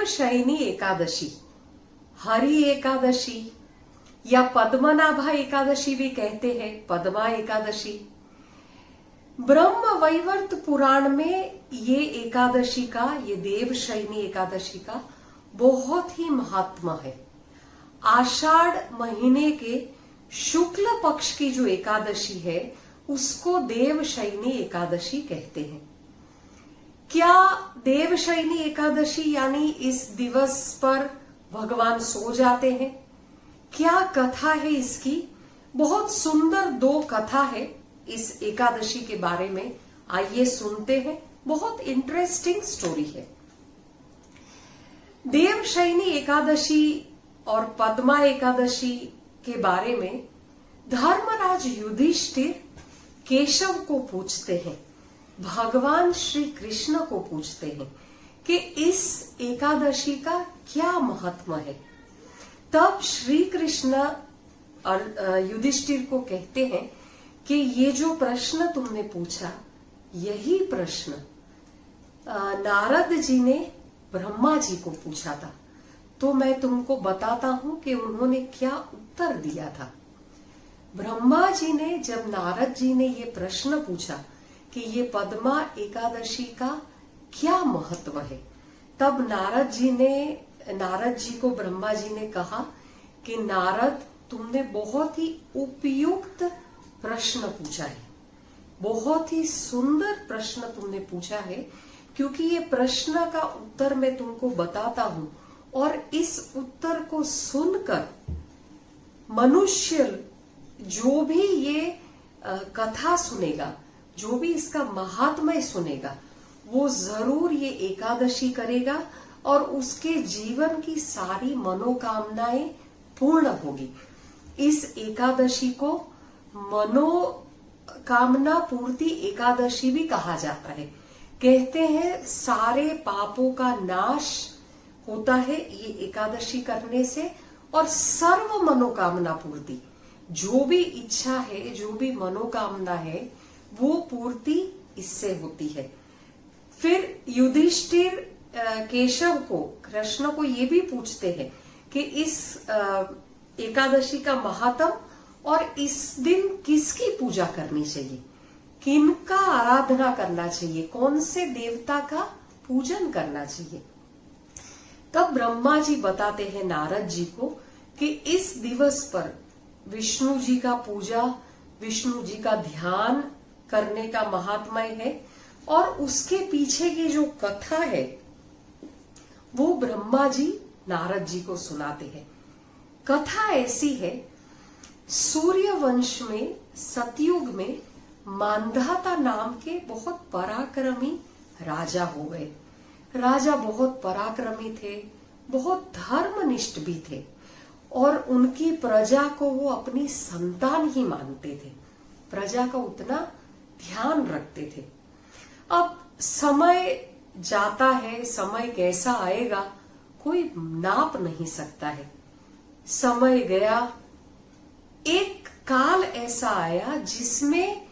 देवशयनी एकादशी, हरि एकादशी या पद्मनाभा एकादशी भी कहते हैं, पद्मा एकादशी। ब्रह्म वैवर्त पुराण में ये एकादशी का, ये देवशयनी एकादशी का बहुत ही महात्मा है। आषाढ़ महीने के शुक्ल पक्ष की जो एकादशी है उसको देवशयनी एकादशी कहते हैं। क्या देवशयनी एकादशी यानी इस दिवस पर भगवान सो जाते हैं? क्या कथा है इसकी? बहुत सुंदर दो कथा है इस एकादशी के बारे में, आइए सुनते हैं। बहुत इंटरेस्टिंग स्टोरी है। देवशयनी एकादशी और पद्मा एकादशी के बारे में धर्मराज युधिष्ठिर केशव को पूछते हैं, भगवान श्री कृष्ण को पूछते हैं कि इस एकादशी का क्या महत्व है। तब श्री कृष्ण युधिष्ठिर को कहते हैं कि ये जो प्रश्न तुमने पूछा, यही प्रश्न नारद जी ने ब्रह्मा जी को पूछा था। तो मैं तुमको बताता हूं कि उन्होंने क्या उत्तर दिया था। ब्रह्मा जी ने, जब नारद जी ने ये प्रश्न पूछा कि ये पद्मा एकादशी का क्या महत्व है, तब नारद जी को ब्रह्मा जी ने कहा कि नारद, तुमने बहुत ही उपयुक्त प्रश्न पूछा है, बहुत ही सुंदर प्रश्न तुमने पूछा है, क्योंकि ये प्रश्न का उत्तर मैं तुमको बताता हूं और इस उत्तर को सुनकर मनुष्य जो भी ये कथा सुनेगा, जो भी इसका महात्म्य सुनेगा, वो जरूर ये एकादशी करेगा और उसके जीवन की सारी मनोकामनाएं पूर्ण होगी। इस एकादशी को मनोकामना पूर्ति एकादशी भी कहा जाता है। कहते हैं सारे पापों का नाश होता है ये एकादशी करने से, और सर्व मनोकामना पूर्ति, जो भी इच्छा है, जो भी मनोकामना है, वो पूर्ति इससे होती है। फिर युधिष्ठिर केशव को, कृष्ण को ये भी पूछते हैं कि इस एकादशी का महात्म और इस दिन किसकी पूजा करनी चाहिए, किनका आराधना करना चाहिए, कौन से देवता का पूजन करना चाहिए। तब ब्रह्मा जी बताते हैं नारद जी को कि इस दिवस पर विष्णु जी का पूजा, विष्णु जी का ध्यान करने का महात्म्य है, और उसके पीछे की जो कथा है वो ब्रह्मा जी नारद जी को सुनाते हैं। कथा ऐसी है, सूर्य वंश में, सतयुग में मांधाता नाम के बहुत पराक्रमी राजा हो गए। राजा बहुत पराक्रमी थे, बहुत धर्मनिष्ठ भी थे, और उनकी प्रजा को वो अपनी संतान ही मानते थे, प्रजा का उतना ध्यान रखते थे। अब समय जाता है, समय कैसा आएगा कोई नाप नहीं सकता है। समय गया, एक काल ऐसा आया जिसमें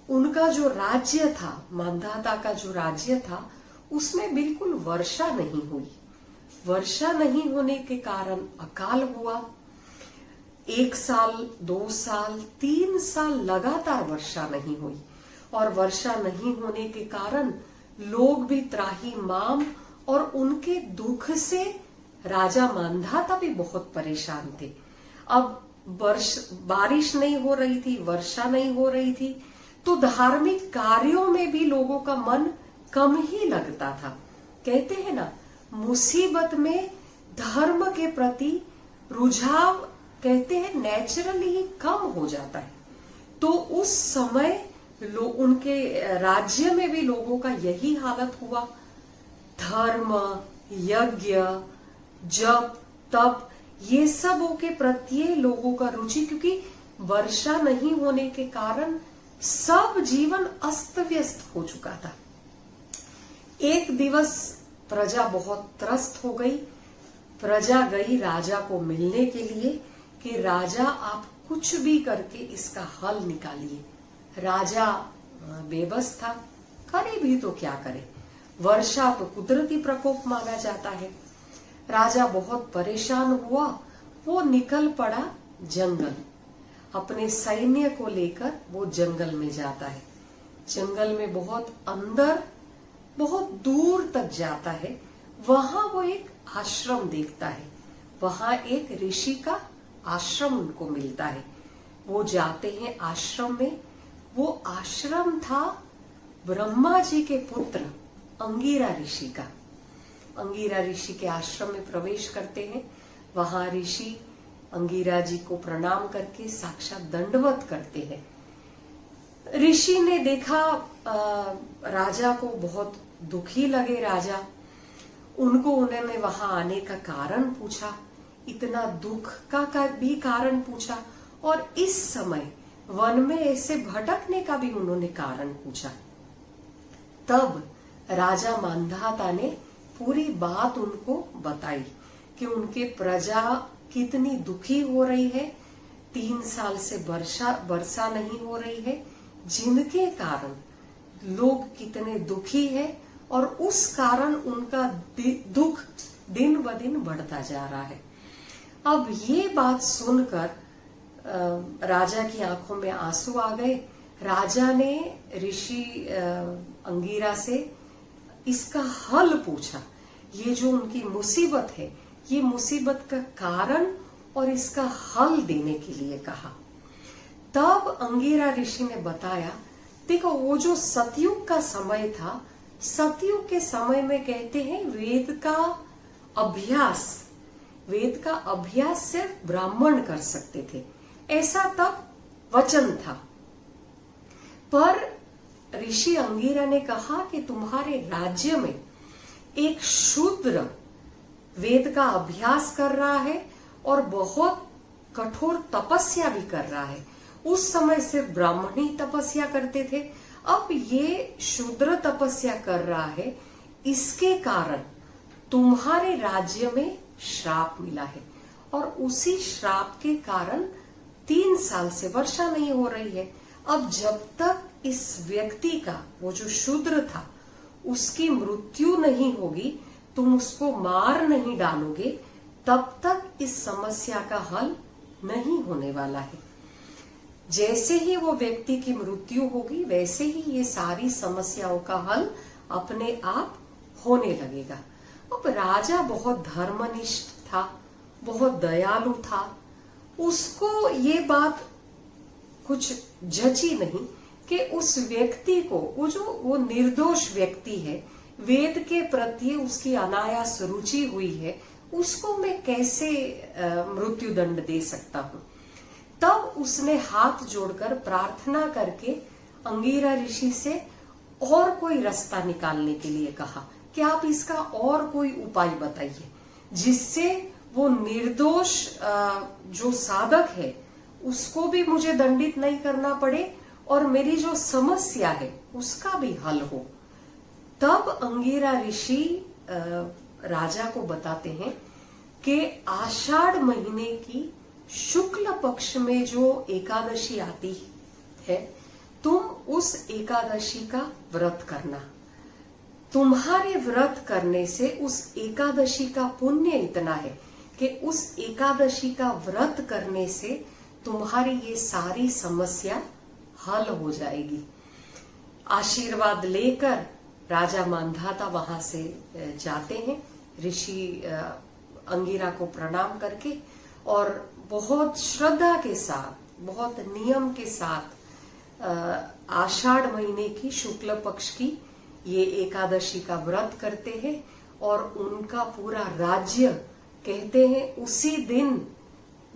उनका जो राज्य था, मांधाता का जो राज्य था, उसमें बिल्कुल वर्षा नहीं हुई। वर्षा नहीं होने के कारण अकाल हुआ। 1 साल, 2 साल, 3 साल लगातार वर्षा नहीं हुई, और वर्षा नहीं होने के कारण लोग भी त्राहिमाम, और उनके दुख से राजा मांधाता भी बहुत परेशान थे। अब बारिश नहीं हो रही थी, वर्षा नहीं हो रही थी, तो धार्मिक कार्यों में भी लोगों का मन कम ही लगता था। कहते हैं ना, मुसीबत में धर्म के प्रति रुझाव, कहते हैं, नेचुरली ही कम हो जाता है। तो उस समय उनके राज्य में भी लोगों का यही हालत हुआ। धर्म, यज्ञ, जप, तप, ये सब के प्रति लोगों का रुचि, क्योंकि वर्षा नहीं होने के कारण सब जीवन अस्त व्यस्त हो चुका था। एक दिवस प्रजा बहुत त्रस्त हो गई। प्रजा गई राजा को मिलने के लिए कि राजा, आप कुछ भी करके इसका हल निकालिए। राजा बेबस था, करे भी तो क्या करे, वर्षा तो कुदरती प्रकोप माना जाता है। राजा बहुत परेशान हुआ, वो निकल पड़ा जंगल। अपने सैन्य को लेकर वो जंगल में जाता है। जंगल में बहुत अंदर, बहुत दूर तक जाता है। वहां वो एक आश्रम देखता है। वहां एक ऋषि का आश्रम उनको मिलता है। वो जाते हैं आश्रम में। वो आश्रम था ब्रह्मा जी के पुत्र अंगिरा ऋषि का। अंगिरा ऋषि के आश्रम में प्रवेश करते हैं। वहां ऋषि अंगिरा जी को प्रणाम करके साक्षात दंडवत करते हैं। ऋषि ने देखा राजा को बहुत दुखी लगे राजा। उन्होंने वहां आने का कारण पूछा, इतना दुख का भी कारण पूछा, और इस समय वन में ऐसे भटकने का भी उन्होंने कारण पूछा। तब राजा मांधाता ने पूरी बात उनको बताई कि उनके प्रजा कितनी दुखी हो रही है, 3 साल से वर्षा नहीं हो रही है, जिनके कारण लोग कितने दुखी है, और उस कारण उनका दुख दिन ब दिन बढ़ता जा रहा है। अब ये बात सुनकर राजा की आंखों में आंसू आ गए। राजा ने ऋषि अंगिरा से इसका हल पूछा। ये जो उनकी मुसीबत है, ये मुसीबत का कारण और इसका हल देने के लिए कहा। तब अंगिरा ऋषि ने बताया, देखो वो जो सतयुग का समय था, सतयुग के समय में कहते हैं वेद का अभ्यास सिर्फ ब्राह्मण कर सकते थे, ऐसा तब वचन था। पर ऋषि अंगिरा ने कहा कि तुम्हारे राज्य में एक शूद्र वेद का अभ्यास कर रहा है और बहुत कठोर तपस्या भी कर रहा है। उस समय सिर्फ ब्राह्मण ही तपस्या करते थे, अब ये शूद्र तपस्या कर रहा है, इसके कारण तुम्हारे राज्य में श्राप मिला है, और उसी श्राप के कारण 3 साल से वर्षा नहीं हो रही है। अब जब तक इस व्यक्ति का, वो जो शूद्र था, उसकी मृत्यु नहीं होगी, तुम उसको मार नहीं डालोगे, तब तक इस समस्या का हल नहीं होने वाला है। जैसे ही वो व्यक्ति की मृत्यु होगी, वैसे ही ये सारी समस्याओं का हल अपने आप होने लगेगा। अब राजा बहुत धर्मनिष्ठ था, बहुत दयालु था। उसको ये बात कुछ जची नहीं कि उस व्यक्ति को, वो निर्दोष व्यक्ति है, वेद के प्रति उसकी अनायास रुचि हुई है, उसको मैं कैसे मृत्यु दंड दे सकता हूँ। तब उसने हाथ जोड़कर प्रार्थना करके अंगिरा ऋषि से और कोई रास्ता निकालने के लिए कहा कि आप इसका और कोई उपाय बताइए, जिससे वो निर्दोष जो साधक है उसको भी मुझे दंडित नहीं करना पड़े, और मेरी जो समस्या है उसका भी हल हो। तब अंगिरा ऋषि राजा को बताते हैं कि आषाढ़ महीने की शुक्ल पक्ष में जो एकादशी आती है, तुम उस एकादशी का व्रत करना। तुम्हारे व्रत करने से उस एकादशी का पुण्य इतना है कि उस एकादशी का व्रत करने से तुम्हारी ये सारी समस्या हल हो जाएगी। आशीर्वाद लेकर राजा मांधाता वहां से जाते हैं, ऋषि अंगिरा को प्रणाम करके, और बहुत श्रद्धा के साथ, बहुत नियम के साथ आषाढ़ महीने की शुक्ल पक्ष की ये एकादशी का व्रत करते हैं। और उनका पूरा राज्य, कहते हैं उसी दिन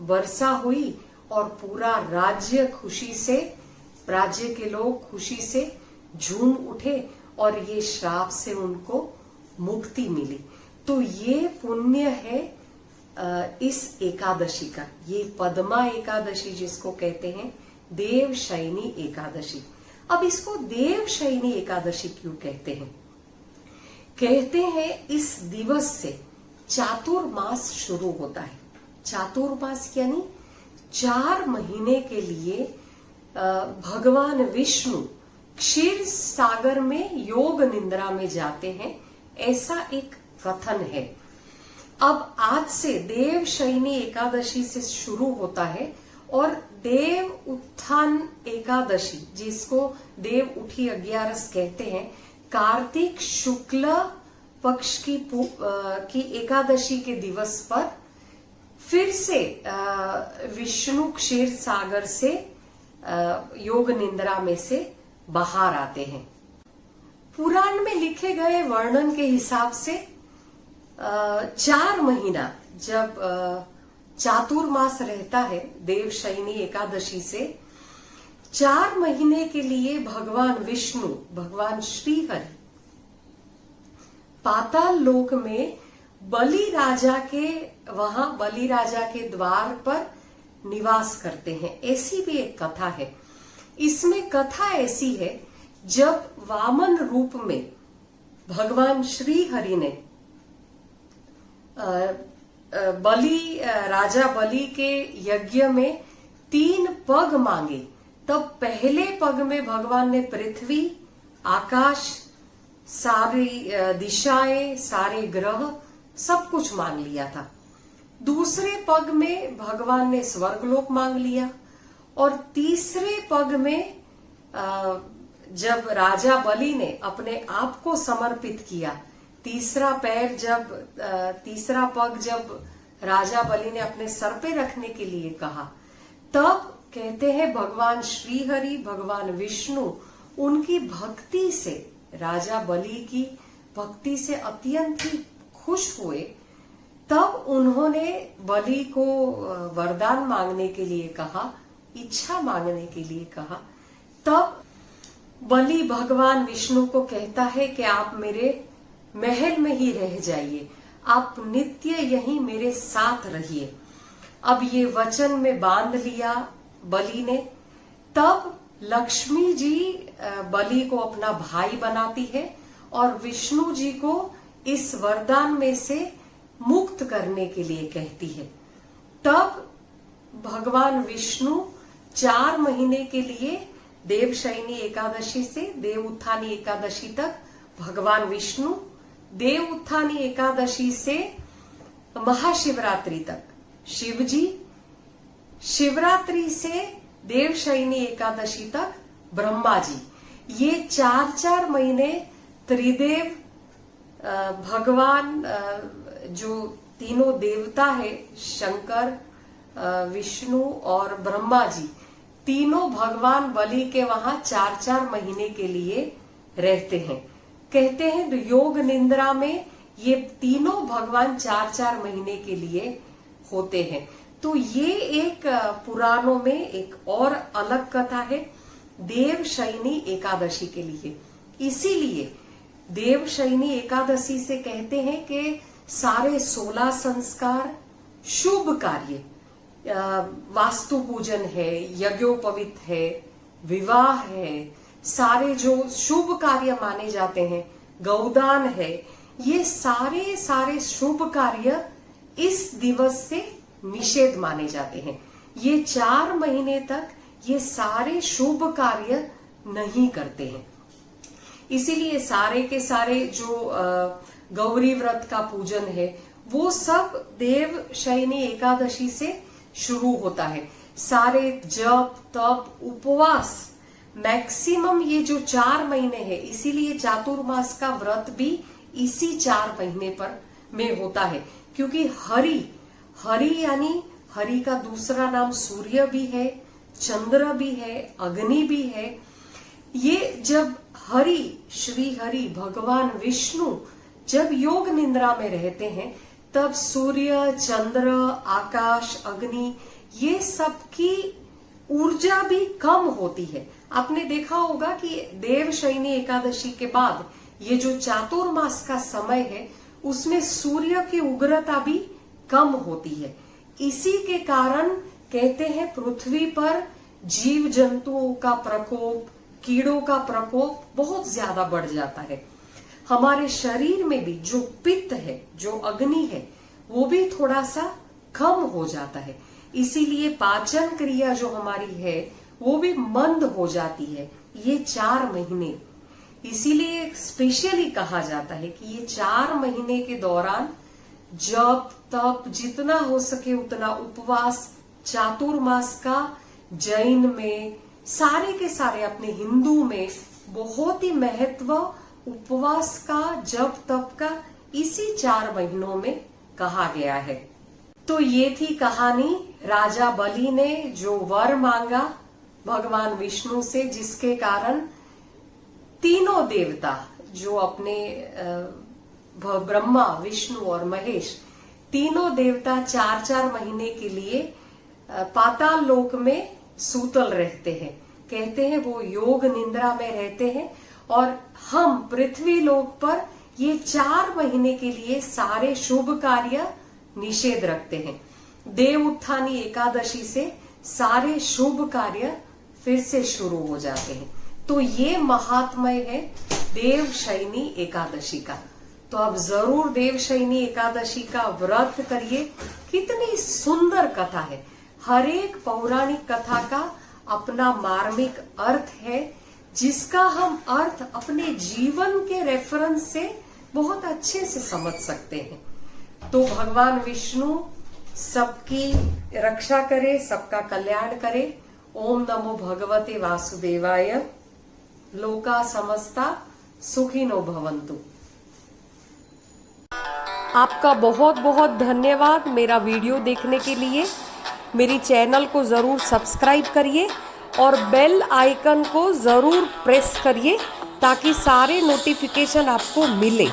वर्षा हुई और पूरा राज्य खुशी से, राज्य के लोग खुशी से झूम उठे और ये श्राप से उनको मुक्ति मिली। तो ये पुण्य है इस एकादशी का, ये पद्मा एकादशी जिसको कहते हैं, देवशयनी एकादशी। अब इसको देवशयनी एकादशी क्यों कहते हैं? कहते हैं इस दिवस से चातुर्मास शुरू होता है। चातुर्मास यानी 4 महीने के लिए भगवान विष्णु क्षीर सागर में योग निद्रा में जाते हैं, ऐसा एक कथन है। अब आज से देव शयनी एकादशी से शुरू होता है और देव उत्थान एकादशी, जिसको देव उठी 11 कहते हैं, कार्तिक शुक्ल पक्ष की एकादशी के दिवस पर फिर से विष्णु क्षीर सागर से योग निंद्रा में से बाहर आते हैं। पुराण में लिखे गए वर्णन के हिसाब से 4 महीना जब चातुर्मास रहता है देव शयनी एकादशी से, 4 महीने के लिए भगवान विष्णु, भगवान श्रीहरि पाताल लोक में बलि राजा के द्वार पर निवास करते हैं। ऐसी भी एक कथा है। इसमें कथा ऐसी है, जब वामन रूप में भगवान श्री हरि ने राजा बलि के यज्ञ में 3 पग मांगे, तब पहले पग में भगवान ने पृथ्वी, आकाश, सारी दिशाएं, सारे ग्रह सब कुछ मांग लिया था। दूसरे पग में भगवान ने स्वर्गलोक मांग लिया और तीसरे पग में जब राजा बलि ने अपने आप को समर्पित किया, तीसरा पग जब राजा बलि ने अपने सर पे रखने के लिए कहा, तब कहते हैं भगवान श्रीहरि, भगवान विष्णु उनकी भक्ति से, राजा बलि की भक्ति से अत्यंत ही खुश हुए। तब उन्होंने बलि को वरदान मांगने के लिए कहा, इच्छा मांगने के लिए कहा। तब बलि भगवान विष्णु को कहता है कि आप मेरे महल में ही रह जाइए, आप नित्य यहीं मेरे साथ रहिए। अब ये वचन में बांध लिया बलि ने। तब लक्ष्मी जी बलि को अपना भाई बनाती है और विष्णु जी को इस वरदान में से मुक्त करने के लिए कहती है। तब भगवान विष्णु 4 महीने के लिए देव शयनी एकादशी से देव उत्थानी एकादशी तक भगवान विष्णु, देव उत्थानी एकादशी से महाशिवरात्रि तक शिव जी, शिवरात्रि से देव शयनी एकादशी तक ब्रह्मा जी। ये 4-4 महीने त्रिदेव भगवान जो तीनों देवता है, शंकर, विष्णु और ब्रह्मा जी, तीनों भगवान बलि के वहां 4-4 महीने के लिए रहते हैं। कहते हैं योग निंद्रा में ये तीनों भगवान 4-4 महीने के लिए होते हैं। तो ये एक पुराणों में एक और अलग कथा है देव शयनी एकादशी के लिए। इसीलिए देव शयनी एकादशी से कहते हैं कि सारे 16 संस्कार, शुभ कार्य, वास्तु पूजन है, यज्ञोपवीत है, विवाह है, सारे जो शुभ कार्य माने जाते हैं, गौदान है, ये सारे शुभ कार्य इस दिवस से निषेध माने जाते हैं। ये 4 महीने तक ये सारे शुभ कार्य नहीं करते हैं। इसीलिए सारे के सारे जो गौरी व्रत का पूजन है वो सब देव शयनी एकादशी से शुरू होता है। सारे जप, तप, उपवास मैक्सिमम ये जो 4 महीने है, इसीलिए चातुर्मास का व्रत भी इसी 4 महीने पर में होता है। क्योंकि हरि यानी हरि का दूसरा नाम सूर्य भी है, चंद्र भी है, अग्नि भी है। ये जब श्री हरि भगवान विष्णु जब योग निंद्रा में रहते हैं, तब सूर्य, चंद्र, आकाश, अग्नि ये सब की ऊर्जा भी कम होती है। आपने देखा होगा कि देव शयनी एकादशी के बाद ये जो चातुर्मास का समय है उसमें सूर्य की उग्रता भी कम होती है। इसी के कारण कहते हैं पृथ्वी पर जीव जंतुओं का प्रकोप, कीड़ों का प्रकोप बहुत ज्यादा बढ़ जाता है। हमारे शरीर में भी जो पित्त है, जो अग्नि है, वो भी थोड़ा सा कम हो जाता है। इसीलिए पाचन क्रिया जो हमारी है वो भी मंद हो जाती है ये 4 महीने। इसीलिए स्पेशली कहा जाता है कि ये 4 महीने के दौरान जप तप जितना हो सके उतना उपवास, चातुर्मास का जैन में, सारे के सारे अपने हिंदू में बहुत ही महत्व उपवास का, जप तप का इसी 4 महीनों में कहा गया है। तो ये थी कहानी राजा बलि ने जो वर मांगा भगवान विष्णु से, जिसके कारण तीनों देवता जो अपने ब्रह्मा, विष्णु और महेश, तीनों देवता 4-4 महीने के लिए पाताल लोक में सूतल रहते हैं। कहते हैं वो योग निद्रा में रहते हैं और हम पृथ्वी लोक पर ये 4 महीने के लिए सारे शुभ कार्य निषेध रखते हैं। देव उत्थानी एकादशी से सारे शुभ कार्य फिर से शुरू हो जाते हैं। तो ये महात्म्य है देवशयनी एकादशी का। तो अब जरूर देवशयनी एकादशी का व्रत करिए। कितनी सुंदर कथा है। हर एक पौराणिक कथा का अपना मार्मिक अर्थ है, जिसका हम अर्थ अपने जीवन के रेफरेंस से बहुत अच्छे से समझ सकते हैं। तो भगवान विष्णु सबकी रक्षा करे, सबका कल्याण करे। ओम नमो भगवते वासुदेवाय। लोका समस्ता सुखिनो भवन्तु। आपका बहुत बहुत धन्यवाद मेरा वीडियो देखने के लिए। मेरी चैनल को ज़रूर सब्सक्राइब करिए और बेल आइकन को ज़रूर प्रेस करिए ताकि सारे नोटिफिकेशन आपको मिले।